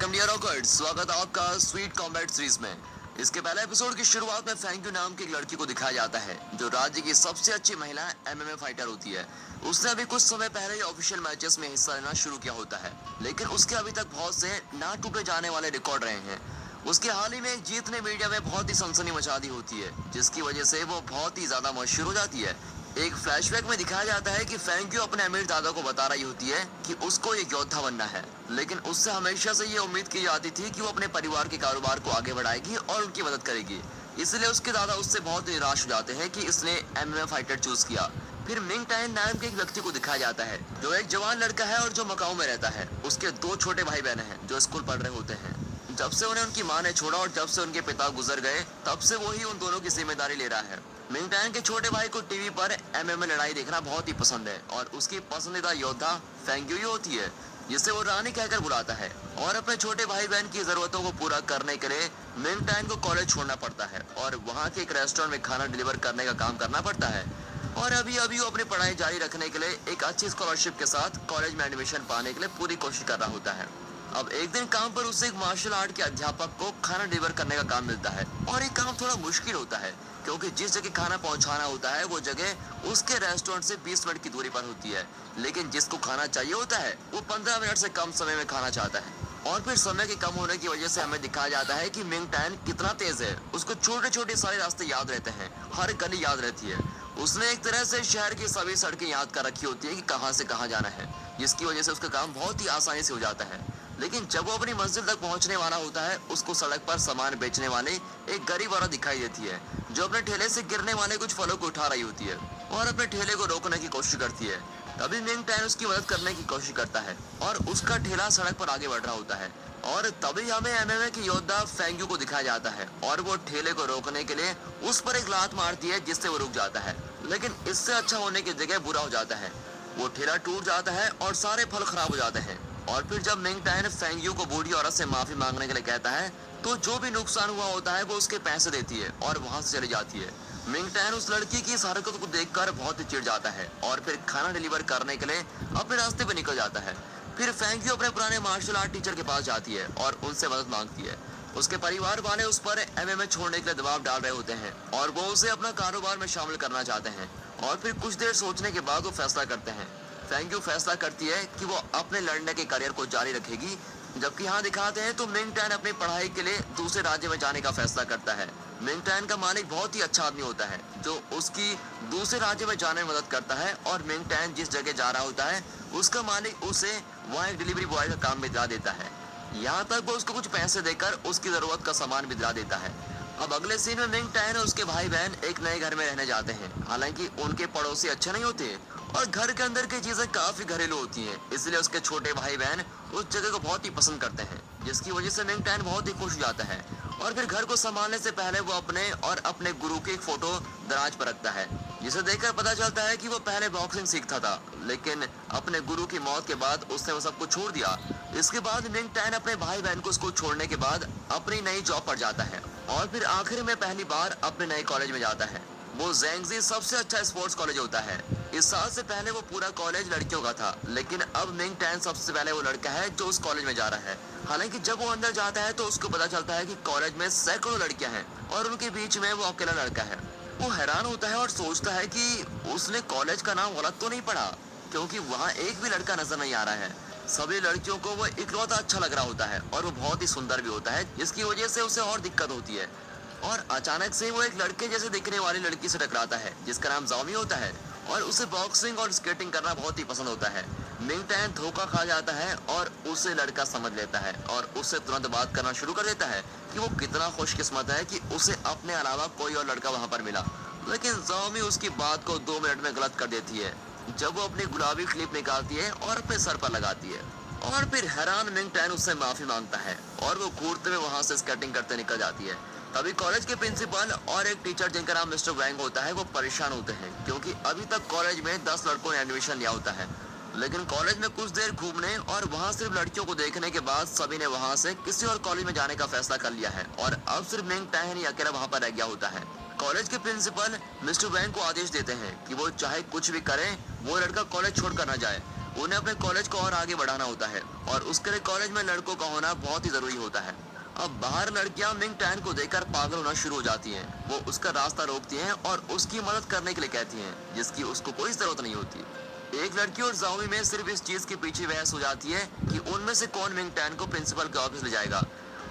Welcome dear rockers, स्वागत है आपका स्वीट कॉम्बैट सीरीज में। इसके पहले एपिसोड की शुरुआत में फेंग्यू नाम की एक लड़की को दिखाया जाता है जो राज्य की सबसे अच्छी महिला एमएमए फाइटर होती है। उसने अभी कुछ समय पहले ही ऑफिशियल मैचेस में हिस्सा लेना शुरू किया होता है, लेकिन उसके अभी तक बहुत से ना टूटे जाने वाले रिकॉर्ड रहे हैं। उसके हाल ही में एक जीत ने मीडिया में बहुत ही सनसनी मचा दी होती है, जिसकी वजह से वो बहुत ही ज्यादा मशहूर हो जाती है। एक फ्लैशबैक में दिखाया जाता है कि फेंग्यू अपने अमीर दादा को बता रही होती है कि उसको एक योद्धा बनना है, लेकिन उससे हमेशा से ये उम्मीद की जाती थी कि वो अपने परिवार के कारोबार को आगे बढ़ाएगी और उनकी मदद करेगी। इसलिए उसके दादा उससे बहुत निराश हो जाते हैं कि इसने एमएमए फाइटर चूज किया। फिर मिंग टैन नाम के एक व्यक्ति को दिखाया जाता है जो एक जवान लड़का है और जो मकाऊ में रहता है। उसके दो छोटे भाई बहन हैं जो स्कूल पढ़ रहे होते हैं। जब से उन्हें उनकी माँ ने छोड़ा और जब से उनके पिता गुजर गए, तब से वो ही उन दोनों की जिम्मेदारी ले रहा है। मिंग टैन के छोटे भाई को टीवी पर एमएमए लड़ाई देखना बहुत ही पसंद है और उसकी पसंदीदा योद्धा फेंग्यू ही होती है, जिसे वो रानी कहकर बुलाता है। और अपने छोटे भाई बहन की जरूरतों को पूरा करने के लिए मिंग टैन को कॉलेज छोड़ना पड़ता है और वहाँ के एक रेस्टोरेंट में खाना डिलीवर करने का काम करना पड़ता है। और अभी अभी वो अपनी पढ़ाई जारी रखने के लिए एक अच्छी स्कॉलरशिप के साथ कॉलेज में एडमिशन पाने के लिए पूरी कोशिश कर रहा होता है। अब एक दिन काम पर उसे एक मार्शल आर्ट के अध्यापक को खाना डिलीवर करने का काम मिलता है और ये काम थोड़ा मुश्किल होता है क्योंकि जिस जगह खाना पहुंचाना होता है वो जगह उसके रेस्टोरेंट से 20 मिनट की दूरी पर होती है, लेकिन जिसको खाना चाहिए होता है वो 15 मिनट से कम समय में खाना चाहता है। और फिर समय के कम होने की वजह से हमें दिखाया जाता है कि मिंग टैन कितना तेज है। उसको छोटे छोटे सारे रास्ते याद रहते हैं, हर गली याद रहती है। उसने एक तरह से शहर की सभी सड़कें याद कर रखी होती है कि कहाँ से कहाँ जाना है, जिसकी वजह से उसका काम बहुत ही आसानी से हो जाता है। लेकिन जब वो अपनी मंजिल तक पहुंचने वाला होता है, उसको सड़क पर सामान बेचने वाले एक गरीब औरत दिखाई देती है जो अपने ठेले से गिरने वाले कुछ फलों को उठा रही होती है और अपने ठेले को रोकने की कोशिश करती है। तभी मिंग टैन उसकी मदद करने की कोशिश करता है और उसका ठेला सड़क पर आगे बढ़ रहा होता है। और तभी हमें एमएमए की योद्धा फेंग्यू को दिखाया जाता है और वो ठेले को रोकने के लिए उस पर एक लात मारती है जिससे वो रुक जाता है, लेकिन इससे अच्छा होने की जगह बुरा हो जाता है। वो ठेला टूट जाता है और सारे फल खराब हो जाते हैं। और फिर जब मिंग टैन फेंग्यू को बूढ़ी औरत से माफी मांगने के लिए कहता है तो जो भी नुकसान हुआ होता है वो उसके पैसे देती है और वहां से चली जाती है। मिंग टैन उस लड़की की इस हरकत को देखकर बहुत ही चिढ़ जाता है और फिर खाना डिलीवर करने के लिए अपने रास्ते पे निकल जाता है। फिर फेंग्यू अपने पुराने मार्शल आर्ट टीचर के पास जाती है और उनसे मदद मांगती है। उसके परिवार वाले उस पर एमएमए छोड़ने के लिए दबाव डाल रहे होते हैं और वो उसे अपना कारोबार में शामिल करना चाहते हैं। और फिर कुछ देर सोचने के बाद वो फैसला करते हैं। फेंग्यू फैसला करती है कि वो अपने लड़ने के करियर को जारी रखेगी, जबकि यहाँ दिखाते हैं तो मिंग टैन अपनी पढ़ाई के लिए दूसरे राज्य में जाने का फैसला करता है। मिंग टैन का मालिक बहुत ही अच्छा आदमी होता है जो उसकी दूसरे राज्य में जाने में मदद करता है और मिंग टैन जिस जगह जा रहा होता है उसका मालिक उसे वहाँ एक डिलीवरी बॉय का काम भी दिला देता है। यहाँ तक वो उसको कुछ पैसे देकर उसकी जरूरत का सामान भी दिला देता है। अब अगले सीन में मिंग टैन और उसके भाई बहन एक नए घर में रहने जाते हैं। हालांकि उनके पड़ोसी अच्छे नहीं होते और घर के अंदर की चीजें काफी घरेलू होती हैं, इसलिए उसके छोटे भाई बहन उस जगह को बहुत ही पसंद करते हैं, जिसकी वजह से मिंग टैन बहुत ही खुश हो जाता है। और फिर घर को संभालने से पहले वो अपने गुरु की एक फोटो दराज पर रखता है, जिसे देखकर पता चलता है कि वो पहले बॉक्सिंग सीखता था, लेकिन अपने गुरु की मौत के बाद उसने वो सब कुछ छोड़ दिया। इसके बाद मिंग टैन अपने भाई बहन को स्कूल छोड़ने के बाद अपनी नई जॉब पर जाता है और फिर आखिर में पहली बार अपने नए कॉलेज में जाता है। वो ज़ैंगजी सबसे अच्छा स्पोर्ट्स कॉलेज होता है। इस साल से पहले वो पूरा कॉलेज लड़कियों का था, लेकिन अब मिंग टैन सबसे पहले वो लड़का है जो उस कॉलेज में जा रहा है। हालांकि जब वो अंदर जाता है तो उसको पता चलता है कि कॉलेज में सैकड़ों लड़कियां हैं और उनके बीच में वो अकेला लड़का है। वो हैरान होता है और सोचता है कि उसने कॉलेज का नाम गलत तो नहीं पढ़ा, क्योंकि वहाँ एक भी लड़का नजर नहीं आ रहा है। सभी लड़कियों को वो इकलौता अच्छा लग रहा होता है और वो बहुत ही सुंदर भी होता है, जिसकी वजह से उसे और दिक्कत होती है। और अचानक से वो एक लड़के जैसे दिखने वाली लड़की से टकराता है जिसका नाम जाओमी होता है और उसे बॉक्सिंग और स्केटिंग करना बहुत ही पसंद होता है। मिंग टैन धोखा खा जाता है और उसे लड़का समझ लेता है और उससे तुरंत बात करना शुरू कर देता है कि वो कितना खुशकिस्मत है कि उसे अपने अलावा कोई और लड़का वहाँ पर मिला। लेकिन जाओमी उसकी बात को 2 मिनट में गलत कर देती है जब वो अपनी गुलाबी क्लिप निकालती है और अपने सर पर लगाती है। और फिर हैरान मिंग टैन उससे माफी मांगता है और वो घूरते हुए वहाँ से स्केटिंग करते निकल जाती है। तभी कॉलेज के प्रिंसिपल और एक टीचर जिनका नाम मिस्टर वैंग होता है वो परेशान होते हैं, क्योंकि अभी तक कॉलेज में 10 लड़कों ने एडमिशन लिया होता है, लेकिन कॉलेज में कुछ देर घूमने और वहाँ सिर्फ लड़कियों को देखने के बाद सभी ने वहाँ से किसी और कॉलेज में जाने का फैसला कर लिया है और अब सिर्फ मिंग टैन ही अकेला वहाँ पर रह गया होता है। कॉलेज के प्रिंसिपल मिस्टर वैंग को आदेश देते हैं कि वो चाहे कुछ भी करें वो लड़का कॉलेज छोड़कर न जाए। उन्हें अपने कॉलेज को और आगे बढ़ाना होता है और उसके लिए कॉलेज में लड़कों का होना बहुत ही जरूरी होता है। अब बाहर लड़कियां मिंग टैन को देखकर पागल होना शुरू हो जाती हैं। वो उसका रास्ता रोकती हैं और उसकी मदद करने के लिए कहती हैं, जिसकी उसको कोई जरूरत नहीं होती। एक लड़की और जाओमी में सिर्फ इस चीज के पीछे बहस हो जाती है कि उनमें से कौन मिंग टैन को प्रिंसिपल के ऑफिस ले जाएगा,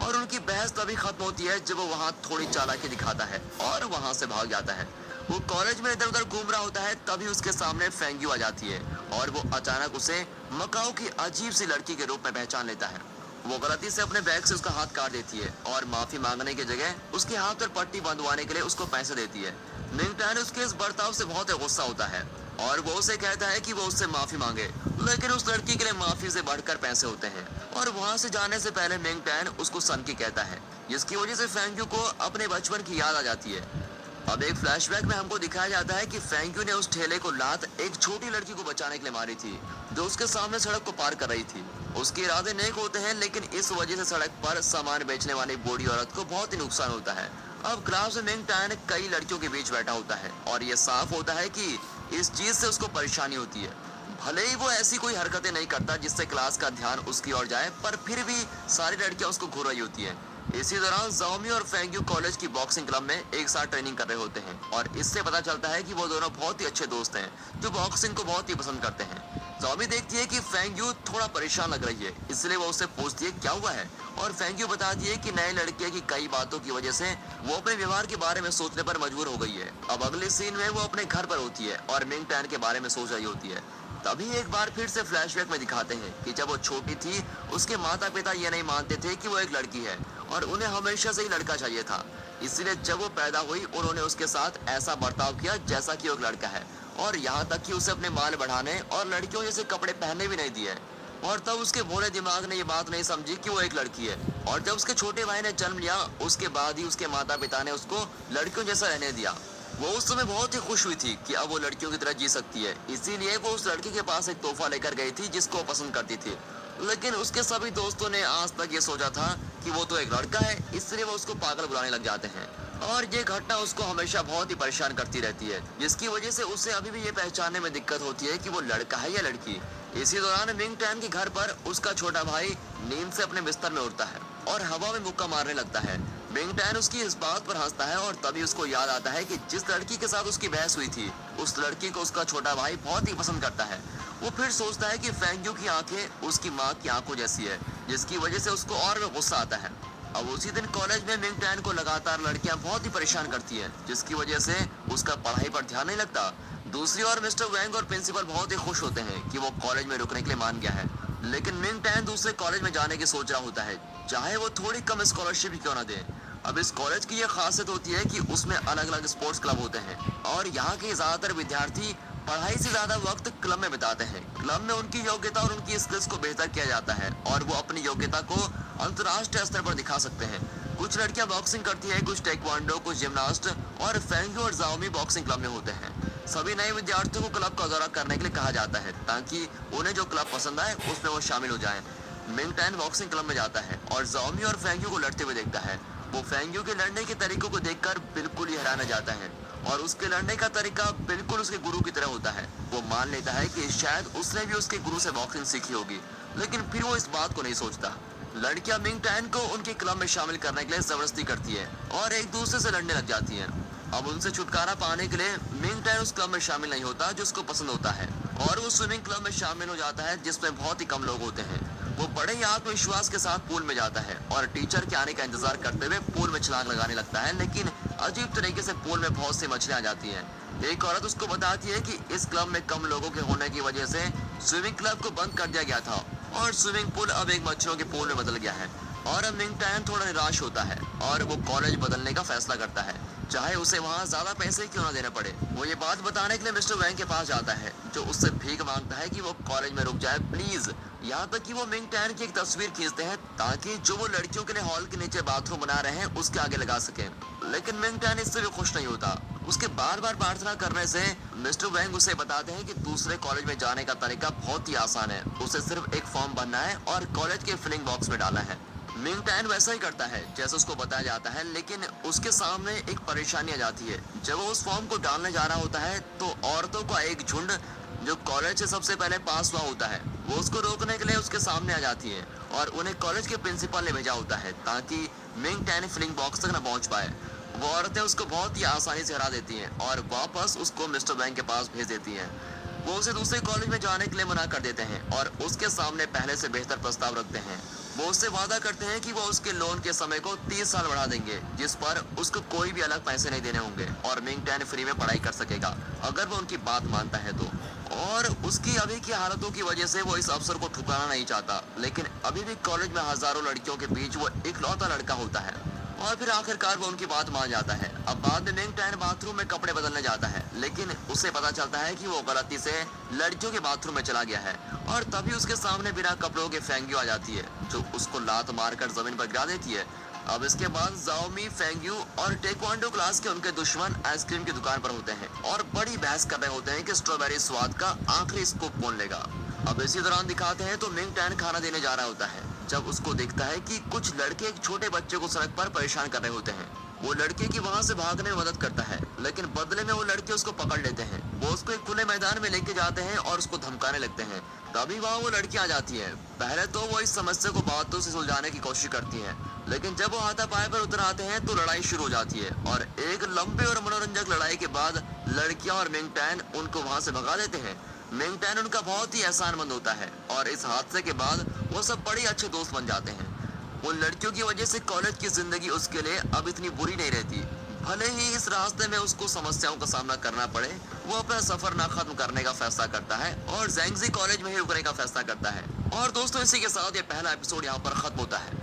और उनकी बहस तभी खत्म होती है जब वो वहाँ थोड़ी चालाकी दिखाता है और वहाँ से भाग जाता है। वो कॉलेज में इधर उधर घूम रहा होता है, तभी उसके सामने फेंग्यू आ जाती है और वो अचानक उसे मकाओ की अजीब सी लड़की के रूप में पहचान लेता है। वो गलती से अपने बैग से उसका हाथ काट देती है और माफी मांगने की जगह उसके हाथ पर पट्टी बंधवाने के लिए उसको पैसे देती है। मिंग टैन उसके इस बर्ताव से बहुत गुस्सा होता है और वो उसे कहता है कि वो उससे माफी मांगे, लेकिन उस लड़की के लिए माफी से बढ़कर पैसे होते हैं। और वहाँ से जाने से पहले मिंग टैन उसको सन की कहता है, जिसकी वजह से फेंग्यू को अपने बचपन की याद आ जाती है। अब एक फ्लैशबैक में हमको दिखाया जाता है कि फेंग्यू ने उस ठेले को लात एक छोटी लड़की को बचाने के लिए मारी थी, जो उसके सामने सड़क को पार कर रही थी। उसके इरादे नेक होते हैं, लेकिन इस वजह से सड़क पर सामान बेचने वाली बूढ़ी औरत को बहुत ही नुकसान होता है। अब क्लास में मिंग टैन कई लड़कियों के बीच बैठा होता है और ये साफ होता है कि इस चीज से उसको परेशानी होती है। भले ही वो ऐसी कोई हरकतें नहीं करता जिससे क्लास का ध्यान उसकी ओर जाए, पर फिर भी सारी लड़कियां उसको घूर रही होती हैं। इसी दौरान जाओमी और फेंग्यू कॉलेज की बॉक्सिंग क्लब में एक साथ ट्रेनिंग कर रहे होते हैं और इससे पता चलता है कि वो दोनों बहुत ही अच्छे दोस्त हैं, जो बॉक्सिंग को बहुत ही पसंद करते हैं। जाओमी देखती है कि फेंग्यू थोड़ा परेशान लग रही है, इसलिए वो उससे पूछती है क्या हुआ है, और फेंग्यू बताती है कि नए लड़के की कई बातों की वजह से वो अपने व्यवहार के बारे में सोचने पर मजबूर हो गई है। अब अगले सीन में वो अपने घर पर होती है और मिंग टैन के बारे में सोच रही होती है। तभी एक बार फिर से फ्लैशबैक में दिखाते हैं कि जब वो छोटी थी, उसके माता पिता ये नहीं मानते थे कि वो एक लड़की है और उन्हें हमेशा से ही लड़का चाहिए था। इसलिए जब वो पैदा हुई, उन्होंने उसके साथ ऐसा बर्ताव किया जैसा कि वो एक लड़का है, और यहाँ तक कि उसे अपने बाल बढ़ाने और लड़कियों जैसे कपड़े पहनने भी नहीं दिए। और तब उसके भोले दिमाग ने ये बात नहीं समझी कि वो एक लड़की है। और जब उसके छोटे भाई ने जन्म लिया, उसके बाद ही उसके माता पिता ने उसको लड़कियों जैसा रहने दिया। वो उस समय बहुत ही खुश हुई थी कि अब वो लड़कियों की तरह जी सकती है, इसीलिए वो उस लड़की के पास एक तोहफा लेकर गई थी जिसको पसंद करती थी। लेकिन उसके सभी दोस्तों ने आज तक ये सोचा था कि वो तो एक लड़का है, इसलिए वो उसको पागल बुलाने लग जाते हैं। और ये घटना उसको हमेशा बहुत ही परेशान करती रहती है, जिसकी वजह से उसे अभी भी ये पहचानने में दिक्कत होती है कि वो लड़का है या लड़की। इसी दौरान मिंग टैन के घर पर उसका छोटा भाई नींद से अपने बिस्तर में उठता है और हवा में मुक्का मारने लगता है। मिंग टैन उसकी इस बात पर हंसता है और तभी उसको याद आता है कि जिस लड़की के साथ उसकी बहस हुई थी, उस लड़की को उसका छोटा भाई बहुत ही पसंद करता है। वो फिर सोचता है कि फेंग्यू की आंखें उसकी माँ की आंखों जैसी है, जिसकी वजह से उसको और भी गुस्सा आता है। अब उसी दिन कॉलेज में मिंग टैन को लगातार लड़कियां बहुत ही परेशान करती हैं, जिसकी वजह से उसका पढ़ाई पर ध्यान नहीं लगता। दूसरी ओर मिस्टर वैंग और प्रिंसिपल बहुत ही खुश होते हैं कि वो कॉलेज में रुकने के लिए मान गया है, लेकिन मिंग टैन दूसरे कॉलेज में जाने की सोच रहा होता है, चाहे वो थोड़ी कम स्कॉलरशिप ही क्यों ना दे। अब इस कॉलेज की ये खासियत होती है कि उसमें अलग अलग स्पोर्ट्स क्लब होते हैं और यहाँ के ज्यादातर विद्यार्थी पढ़ाई से ज्यादा वक्त क्लब में बिताते हैं। क्लब में उनकी योग्यता और उनकी स्किल्स को बेहतर किया जाता है और वो अपनी योग्यता को अंतर्राष्ट्रीय स्तर पर दिखा सकते हैं। कुछ लड़कियां बॉक्सिंग करती है, कुछ टेक्वांडो, कुछ जिम्नास्ट, और फेंग्यू और जाओमी बॉक्सिंग क्लब में होते हैं। सभी नए विद्यार्थियों को क्लब का दौरा करने के लिए कहा जाता है ताकि उन्हें जो क्लब पसंद आए उसमें वो शामिल हो जाएं। मिंग टैन बॉक्सिंग क्लब में जाता है और जाओमी और फेंग्यू को लड़ते हुए देखता है। वो फेंग्यू के लड़ने के तरीकों को देखकर बिल्कुल ही हैरान रह जाता है और उसके लड़ने का तरीका बिल्कुल उसके गुरु की तरह होता है। वो मान लेता है कि शायद उसने भी उसके गुरु से बॉक्सिंग सीखी होगी, लेकिन फिर वो इस बात को नहीं सोचता। लड़कियां मिंग टैन को उनके क्लब में शामिल करने के लिए जबरदस्ती करती है और एक दूसरे से लड़ने लग जाती हैं। अब उनसे छुटकारा पाने के लिए मिंग टैन उस क्लब में शामिल नहीं होता जो उसको पसंद होता है और वो स्विमिंग क्लब में शामिल हो जाता है जिसमें बहुत ही कम लोग होते हैं। वो बड़े ही आत्मविश्वास के साथ पूल में जाता है और टीचर के आने का इंतजार करते हुए पूल में छलांग लगाने लगता है, लेकिन अजीब तरीके से पूल में बहुत सी मछलियां आ जाती हैं। एक औरत उसको बताती है कि इस क्लब में कम लोगों के होने की वजह से स्विमिंग क्लब को बंद कर दिया गया था और स्विमिंग पूल अब एक मच्छरों के पूल में बदल गया है। और अब मिंग टैन थोड़ा निराश होता है और वो कॉलेज बदलने का फैसला करता है, चाहे उसे वहाँ ज्यादा पैसे क्यों ना देने पड़े। वो ये बात बताने के लिए मिस्टर वैंग के पास जाता है, जो उससे भीख मांगता है कि वो कॉलेज में रुक जाए प्लीज। यहाँ तक कि वो मिंग टैन की एक तस्वीर खींचते हैं ताकि जो वो लड़कियों के लिए हॉल के नीचे बाथरूम बना रहे हैं उसके आगे लगा सके, लेकिन मिंग टैन इससे भी खुश नहीं होता। उसके बार बार प्रार्थना करने से मिस्टर वैंग उसे बताते हैं कि दूसरे कॉलेज में जाने का तरीका बहुत ही आसान है, उसे सिर्फ एक फॉर्म भरना है और कॉलेज के फिलिंग बॉक्स में डालना है। मिंग टैन वैसा ही करता है जैसे उसको बताया जाता है, लेकिन उसके सामने एक परेशानी आ जाती है। जब वो उस फॉर्म को डालने जा रहा होता है तो औरतों का एक झुंड जो कॉलेज से सबसे पहले पास हुआ होता है, वो उसको रोकने के लिए उसके सामने आ जाती है और उन्हें कॉलेज के प्रिंसिपल ने भेजा होता है ताकि मिंग टैन फिलिंग बॉक्स तक न पहुंच पाए। वो औरतें उसको बहुत ही आसानी से हरा देती हैं और वापस उसको मिस्टर बैंक के पास भेज देती हैं। वो उसे दूसरे कॉलेज में जाने के लिए मना कर देते हैं और उसके सामने पहले से बेहतर प्रस्ताव रखते हैं। वो उससे वादा करते हैं कि वो उसके लोन के समय को 30 साल बढ़ा देंगे, जिस पर उसको कोई भी अलग पैसे नहीं देने होंगे और मिंग टैन फ्री में पढ़ाई कर सकेगा अगर वो उनकी बात मानता है तो। और उसकी अभी की हालतों की वजह से वो इस अवसर को ठुकराना नहीं चाहता, लेकिन अभी भी कॉलेज में हजारों लड़कियों के बीच वो इकलौता लड़का होता है और फिर आखिरकार वो उनकी बात मान जाता है। अब बाद में मिंग टैन बाथरूम में कपड़े बदलने जाता है, लेकिन उसे पता चलता है कि वो गलती से लड़कियों के बाथरूम में चला गया है और तभी उसके सामने बिना कपड़ों के फेंग्यू आ जाती है, जो उसको लात मारकर जमीन पर गिरा देती है। अब इसके बाद जाओमी, फेंग्यू और टेक्वांडो क्लास के उनके दुश्मन आइसक्रीम की दुकान पर होते हैं और बड़ी बहस कर रहे होते हैं कि स्ट्रॉबेरी स्वाद का आखिरी स्कूप कौन लेगा। अब इसी दौरान दिखाते हैं तो मिंग टैन खाना देने जा रहा होता है जब उसको दिखता है कि कुछ लड़के एक छोटे बच्चे को सड़क पर परेशान कर रहे होते हैं। वो लड़के की वहां से भागने में मदद करता है, लेकिन बदले में वो लड़के उसको पकड़ लेते हैं। वो उसको एक खुले मैदान में लेके जाते हैं और उसको धमकाने लगते हैं। तभी वहाँ वो लड़की आ जाती है। पहले तो वो इस समस्या को बातों से सुलझाने की कोशिश करती है, लेकिन जब वो हाथापाई पर उतर आते हैं तो लड़ाई शुरू हो जाती है और एक लंबे और मनोरंजक लड़ाई के बाद लड़कियां और मिंग टैन उनको वहां से भगा देते हैं। मिंग टैन उनका बहुत ही एहसानमंद होता है और इस हादसे के बाद वो सब बड़े अच्छे दोस्त बन जाते हैं। उन लड़कियों की वजह से कॉलेज की जिंदगी उसके लिए अब इतनी बुरी नहीं रहती। भले ही इस रास्ते में उसको समस्याओं का सामना करना पड़े, वो अपना सफर ना खत्म करने का फैसला करता है और जैंगजी कॉलेज में ही रुकने का फैसला करता है। और दोस्तों, इसी के साथ ये पहला एपिसोड यहाँ पर खत्म होता है।